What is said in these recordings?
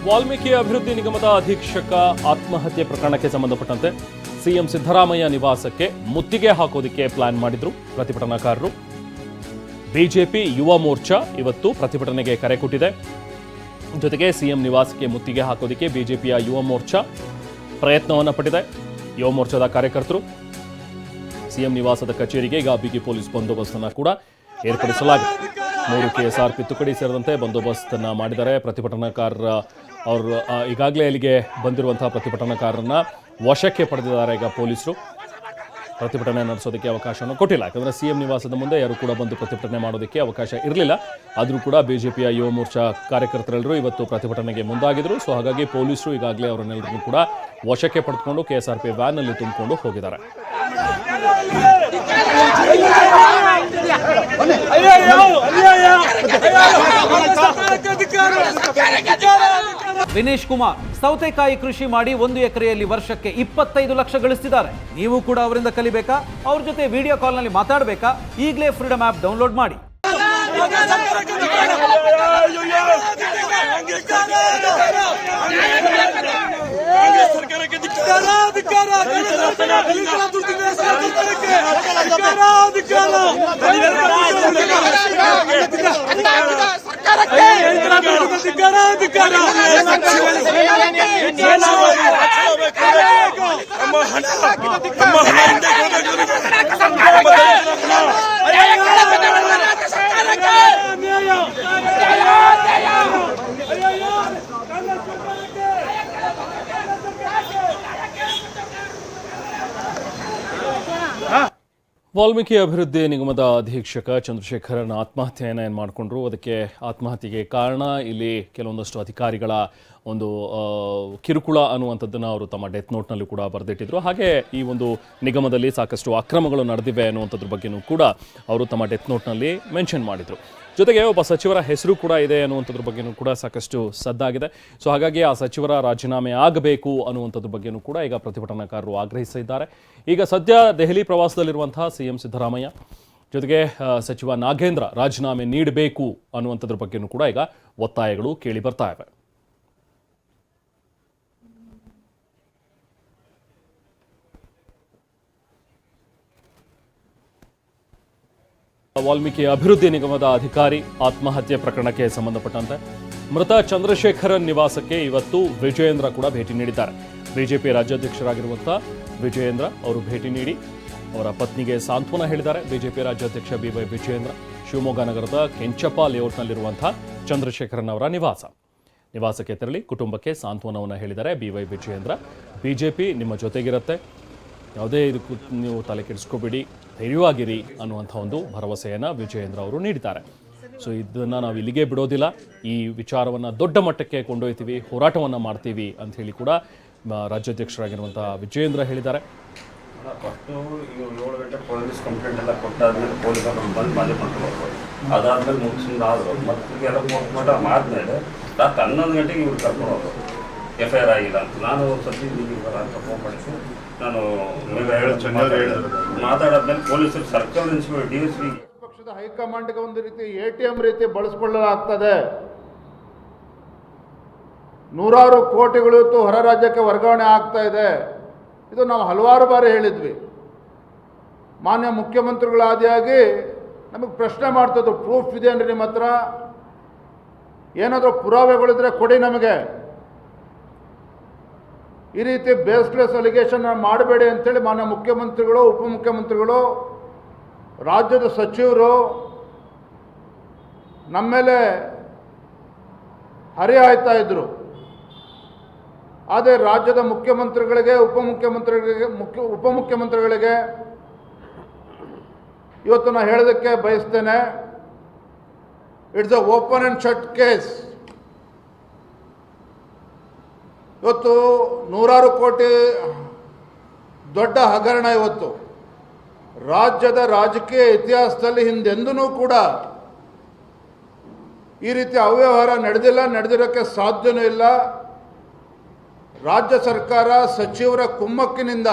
ವಾಲ್ಮೀಕಿ ಅಭಿವೃದ್ಧಿ ನಿಗಮದ ಅಧೀಕ್ಷಕ ಆತ್ಮಹತ್ಯೆ ಪ್ರಕರಣಕ್ಕೆ ಸಂಬಂಧಪಟ್ಟಂತೆ ಸಿಎಂ ಸಿದ್ದರಾಮಯ್ಯ ನಿವಾಸಕ್ಕೆ ಮುತ್ತಿಗೆ ಹಾಕೋದಕ್ಕೆ ಪ್ಲಾನ್ ಮಾಡಿದ್ರು ಪ್ರತಿಭಟನಾಕಾರರು. ಬಿಜೆಪಿ ಯುವ ಮೋರ್ಚಾ ಇವತ್ತು ಪ್ರತಿಭಟನೆಗೆ ಕರೆ ಕೊಟ್ಟಿದೆ. ಜೊತೆಗೆ ಸಿಎಂ ನಿವಾಸಕ್ಕೆ ಮುತ್ತಿಗೆ ಹಾಕೋದಕ್ಕೆ ಬಿಜೆಪಿಯ ಯುವ ಮೋರ್ಚಾ ಪ್ರಯತ್ನವನ್ನು ಪಟ್ಟಿದೆ. ಯುವ ಮೋರ್ಚಾದ ಕಾರ್ಯಕರ್ತರು ಸಿಎಂ ನಿವಾಸದ ಕಚೇರಿಗೆ ಈಗ ಬಿಗಿ ಪೊಲೀಸ್ ಬಂದೋಬಸ್ತನ್ನು ಕೂಡ ಏರ್ಪಡಿಸಲಾಗಿದೆ. 3 ಕೆಎಸ್ಆರ್ಪಿ ತುಕಡಿ ಸೇರಿದಂತೆ ಬಂದೋಬಸ್ತನ್ನು ಮಾಡಿದ್ದಾರೆ. ಪ್ರತಿಭಟನಾಕಾರರ ಅವರು ಈಗಾಗಲೇ ಅಲ್ಲಿಗೆ ಬಂದಿರುವಂತಹ ಪ್ರತಿಭಟನಾಕಾರರನ್ನ ವಶಕ್ಕೆ ಪಡೆದಿದ್ದಾರೆ. ಈಗ ಪೊಲೀಸರು ಪ್ರತಿಭಟನೆ ನಡೆಸೋದಕ್ಕೆ ಅವಕಾಶವನ್ನು ಕೊಟ್ಟಿಲ್ಲ. ಯಾಕಂದರೆ ಸಿಎಂ ನಿವಾಸದ ಮುಂದೆ ಯಾರು ಕೂಡ ಬಂದು ಪ್ರತಿಭಟನೆ ಮಾಡೋದಕ್ಕೆ ಅವಕಾಶ ಇರಲಿಲ್ಲ. ಆದರೂ ಕೂಡ ಬಿಜೆಪಿಯ ಯುವ ಮೋರ್ಚಾ ಕಾರ್ಯಕರ್ತರೆಲ್ಲರೂ ಇವತ್ತು ಪ್ರತಿಭಟನೆಗೆ ಮುಂದಾಗಿದ್ರು. ಸೊ ಹಾಗಾಗಿ ಪೊಲೀಸರು ಈಗಾಗಲೇ ಅವರನ್ನೆಲ್ಲರೂ ಕೂಡ ವಶಕ್ಕೆ ಪಡೆದುಕೊಂಡು ಕೆಎಸ್ಆರ್ಪಿ ವ್ಯಾನ್ನಲ್ಲಿ ತುಂಬಿಕೊಂಡು ಹೋಗಿದ್ದಾರೆ. ವಿನೇಶ್ ಕುಮಾರ್ ಸೌತೆಕಾಯಿ ಕೃಷಿ ಮಾಡಿ 1 ಎಕರೆಯಲ್ಲಿ ವರ್ಷಕ್ಕೆ 25 ಲಕ್ಷ ಗಳಿಸ್ತಿದ್ದಾರೆ. ನೀವು ಕೂಡ ಅವರಿಂದ ಕಲಿಬೇಕಾ? ಅವ್ರ ಜೊತೆ ವಿಡಿಯೋ ಕಾಲ್ನಲ್ಲಿ ಮಾತಾಡಬೇಕಾ? ಈಗಲೇ ಫ್ರೀಡಮ್ ಆಪ್ ಡೌನ್ಲೋಡ್ ಮಾಡಿ. ವಾಲ್ಮೀಕಿ ಅಭಿವೃದ್ಧಿ ನಿಗಮದ ಅಧೀಕ್ಷಕ ಚಂದ್ರಶೇಖರನ್ ಆತ್ಮಹತ್ಯೆಯನ್ನು ಏನು ಮಾಡಿಕೊಂಡ್ರು. ಅದಕ್ಕೆ ಆತ್ಮಹತ್ಯೆಗೆ ಕಾರಣ ಇಲ್ಲಿ ಕೆಲವೊಂದಷ್ಟು ಅಧಿಕಾರಿಗಳ ಒಂದು ಕಿರುಕುಳ ಅನ್ನುವಂಥದ್ದನ್ನು ಅವರು ತಮ್ಮ ಡೆತ್ ನೋಟ್ನಲ್ಲಿ ಕೂಡ ಬರೆದಿಟ್ಟಿದ್ರು. ಹಾಗೆ ಈ ಒಂದು ನಿಗಮದಲ್ಲಿ ಸಾಕಷ್ಟು ಅಕ್ರಮಗಳು ನಡೆದಿವೆ ಅನ್ನುವಂಥದ್ರ ಬಗ್ಗೆಯೂ ಕೂಡ ಅವರು ತಮ್ಮ ಡೆತ್ ನೋಟ್ನಲ್ಲಿ ಮೆನ್ಷನ್ ಮಾಡಿದರು. ಜೊತೆಗೆ ಒಬ್ಬ ಸಚಿವರ ಹೆಸರು ಕೂಡ ಇದೆ ಅನ್ನುವಂಥದ್ರ ಬಗ್ಗೆಯೂ ಕೂಡ ಸಾಕಷ್ಟು ಸದ್ದಾಗಿದೆ. ಸೊ ಹಾಗಾಗಿ ಆ ಸಚಿವರ ರಾಜೀನಾಮೆ ಆಗಬೇಕು ಅನ್ನುವಂಥದ್ರ ಬಗ್ಗೆಯೂ ಕೂಡ ಈಗ ಪ್ರತಿಭಟನಾಕಾರರು ಆಗ್ರಹಿಸಿದ್ದಾರೆ. ಈಗ ಸದ್ಯ ದೆಹಲಿ ಪ್ರವಾಸದಲ್ಲಿರುವಂತಹ ಸಿಎಂ ಸಿದ್ದರಾಮಯ್ಯ ಜೊತೆಗೆ ಸಚಿವ ನಾಗೇಂದ್ರ ರಾಜೀನಾಮೆ ನೀಡಬೇಕು ಅನ್ನುವಂಥದ್ರ ಬಗ್ಗೆಯೂ ಕೂಡ ಈಗ ಒತ್ತಾಯಗಳು ಕೇಳಿ ಬರ್ತಾ ಇವೆ. ವಾಲ್ಮೀಕಿ ಅಭಿವೃದ್ಧಿ ನಿಗಮದ ಅಧಿಕಾರಿ ಆತ್ಮಹತ್ಯೆ ಪ್ರಕರಣಕ್ಕೆ ಸಂಬಂಧಪಟ್ಟಂತೆ ಮೃತ ಚಂದ್ರಶೇಖರನ್ ನಿವಾಸಕ್ಕೆ ಇವತ್ತು ವಿಜಯೇಂದ್ರ ಕೂಡ ಭೇಟಿ ನೀಡಿದ್ದಾರೆ. ಬಿಜೆಪಿ ರಾಜ್ಯಾಧ್ಯಕ್ಷರಾಗಿರುವಂತಹ ವಿಜಯೇಂದ್ರ ಅವರು ಭೇಟಿ ನೀಡಿ ಅವರ ಪತ್ನಿಗೆ ಸಾಂತ್ವನ ಹೇಳಿದ್ದಾರೆ. ಬಿಜೆಪಿ ರಾಜ್ಯಾಧ್ಯಕ್ಷ ಬಿವೈ ವಿಜಯೇಂದ್ರ ಶಿವಮೊಗ್ಗ ನಗರದ ಕೆಂಚಪ್ಪ ಲೇಔಟ್ನಲ್ಲಿರುವಂತಹ ಚಂದ್ರಶೇಖರನ್ ಅವರ ನಿವಾಸಕ್ಕೆ ತೆರಳಿ ಕುಟುಂಬಕ್ಕೆ ಸಾಂತ್ವನವನ್ನು ಹೇಳಿದ್ದಾರೆ ಬಿವೈ ವಿಜಯೇಂದ್ರ. ಬಿಜೆಪಿ ನಿಮ್ಮ ಜೊತೆಗಿರುತ್ತೆ, ಯಾವುದೇ ಇದಕ್ಕೂ ನೀವು ತಲೆ ಕೆಡಿಸ್ಕೋಬೇಡಿ, ಧೈರ್ಯವಾಗಿರಿ ಅನ್ನುವಂಥ ಒಂದು ಭರವಸೆಯನ್ನು ವಿಜಯೇಂದ್ರ ಅವರು ನೀಡಿದ್ದಾರೆ. ಸೊ ಇದನ್ನು ನಾವು ಇಲ್ಲಿಗೆ ಬಿಡೋದಿಲ್ಲ, ಈ ವಿಚಾರವನ್ನು ದೊಡ್ಡ ಮಟ್ಟಕ್ಕೆ ಕೊಂಡೊಯ್ತೀವಿ, ಹೋರಾಟವನ್ನು ಮಾಡ್ತೀವಿ ಅಂತ ಹೇಳಿ ಕೂಡ ರಾಜ್ಯಾಧ್ಯಕ್ಷರಾಗಿರುವಂಥ ವಿಜಯೇಂದ್ರ ಹೇಳಿದ್ದಾರೆ. ಫಸ್ಟು 7 ಗಂಟೆ ಪೊಲೀಸ್ ಕಂಪ್ಲೇಂಟ್ ಎಲ್ಲ ಕೊಟ್ಟಾದ್ಮೇಲೆ ಪೊಲೀಸರು ಬಂದು ಮನೆ ಮಾಡ್ಕೊಂಡು ಅದಾದ್ಮೇಲೆ ಮುಗಿಸಿದ ಆದರು ಮಕ್ಕಳಿಗೆಲ್ಲ ಪೋಸ್ಟ್ ಮಾರ್ಟಮ್ ಆದಮೇಲೆ ರಾತ್ರಿ 11 ಗಂಟೆಗೆ ಇವ್ರು ಕರ್ಕೊಂಡು ಹೋದ್ರು. FIR ಆಗಿಲ್ಲ ಅಂತ ನಾನು ಸದ್ಯ ಅಂತ ಫೋನ್ ಮಾಡಿಸಿ ನಾನು ಮಾತಾಡಾದ್ಮೇಲೆ ಪೊಲೀಸರು ಸರ್ಕಲ್ ಇನ್ಸ್ಪೆಕ್ಟರ್ DSP ಪಕ್ಷದ ಹೈಕಮಾಂಡ್ಗೆ ಒಂದು ರೀತಿ ATM ರೀತಿ ಬಳಸಿಕೊಳ್ಳಲಾಗ್ತದೆ. ನೂರಾರು ಕೋಟಿಗಳು ಇವತ್ತು ಹೊರ ರಾಜ್ಯಕ್ಕೆ ವರ್ಗಾವಣೆ ಆಗ್ತಾ ಇದೆ. ಇದು ನಾವು ಹಲವಾರು ಬಾರಿ ಹೇಳಿದ್ವಿ. ಮಾನ್ಯ ಮುಖ್ಯಮಂತ್ರಿಗಳಾದಿಯಾಗಿ ನಮಗೆ ಪ್ರಶ್ನೆ ಮಾಡ್ತದ್ದು, ಪ್ರೂಫ್ ಇದೆ ಅಂದರೆ ನಿಮ್ಮ ಹತ್ರ ಏನಾದರೂ ಪುರಾವೆಗಳಿದ್ರೆ ಕೊಡಿ ನಮಗೆ, ಈ ರೀತಿ ಬೇಸ್ಲೆಸ್ ಅಲಿಗೇಷನ್ ಮಾಡಬೇಡಿ ಅಂತೇಳಿ ಮಾನ್ಯ ಮುಖ್ಯಮಂತ್ರಿಗಳು, ಉಪಮುಖ್ಯಮಂತ್ರಿಗಳು, ರಾಜ್ಯದ ಸಚಿವರು ನಮ್ಮ ಮೇಲೆ ಹರಿಹಾಯ್ತಾ ಇದ್ದರು. ಆದರೆ ರಾಜ್ಯದ ಮುಖ್ಯಮಂತ್ರಿಗಳಿಗೆ, ಉಪಮುಖ್ಯಮಂತ್ರಿಗಳಿಗೆ ಇವತ್ತು ನಾನು ಹೇಳೋದಕ್ಕೆ ಬಯಸ್ತೇನೆ, it's a open and shut case. ಇವತ್ತು ನೂರಾರು ಕೋಟಿ ದೊಡ್ಡ ಹಗರಣ ಇವತ್ತು ರಾಜ್ಯದ ರಾಜಕೀಯ ಇತಿಹಾಸದಲ್ಲಿ ಹಿಂದೆಂದೂ ಕೂಡ ಈ ರೀತಿ ಅವ್ಯವಹಾರ ನಡೆದಿರೋಕ್ಕೆ ಸಾಧ್ಯವೂ ಇಲ್ಲ. ರಾಜ್ಯ ಸರ್ಕಾರ ಸಚಿವರ ಕುಮ್ಮಕ್ಕಿನಿಂದ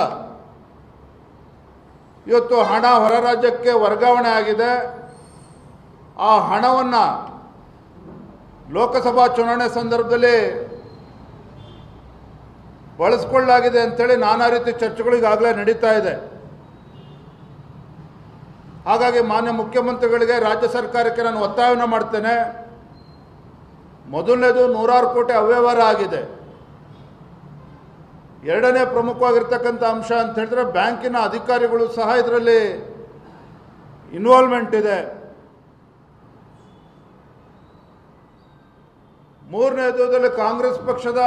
ಇವತ್ತು ಹಣ ಹೊರ ರಾಜ್ಯಕ್ಕೆ ವರ್ಗಾವಣೆ ಆಗಿದೆ. ಆ ಹಣವನ್ನು ಲೋಕಸಭಾ ಚುನಾವಣೆ ಸಂದರ್ಭದಲ್ಲಿ ಬಳಸ್ಕೊಳ್ಳಲಾಗಿದೆ ಅಂತೇಳಿ ನಾನಾ ರೀತಿ ಚರ್ಚೆಗಳು ಈಗಾಗಲೇ ನಡೀತಾ ಇದೆ. ಹಾಗಾಗಿ ಮಾನ್ಯ ಮುಖ್ಯಮಂತ್ರಿಗಳಿಗೆ, ರಾಜ್ಯ ಸರ್ಕಾರಕ್ಕೆ ನಾನು ಒತ್ತಾಯವನ್ನು ಮಾಡ್ತೇನೆ. ಮೊದಲನೇದು 100 ಕೋಟಿ ಅವ್ಯವಹಾರ ಆಗಿದೆ. ಎರಡನೇ ಪ್ರಮುಖವಾಗಿರ್ತಕ್ಕಂಥ ಅಂಶ ಅಂತ ಹೇಳಿದ್ರೆ ಬ್ಯಾಂಕಿನ ಅಧಿಕಾರಿಗಳು ಸಹ ಇದರಲ್ಲಿ ಇನ್ವಾಲ್ವ್ಮೆಂಟ್ ಇದೆ. ಮೂರನೇದು ಕಾಂಗ್ರೆಸ್ ಪಕ್ಷದ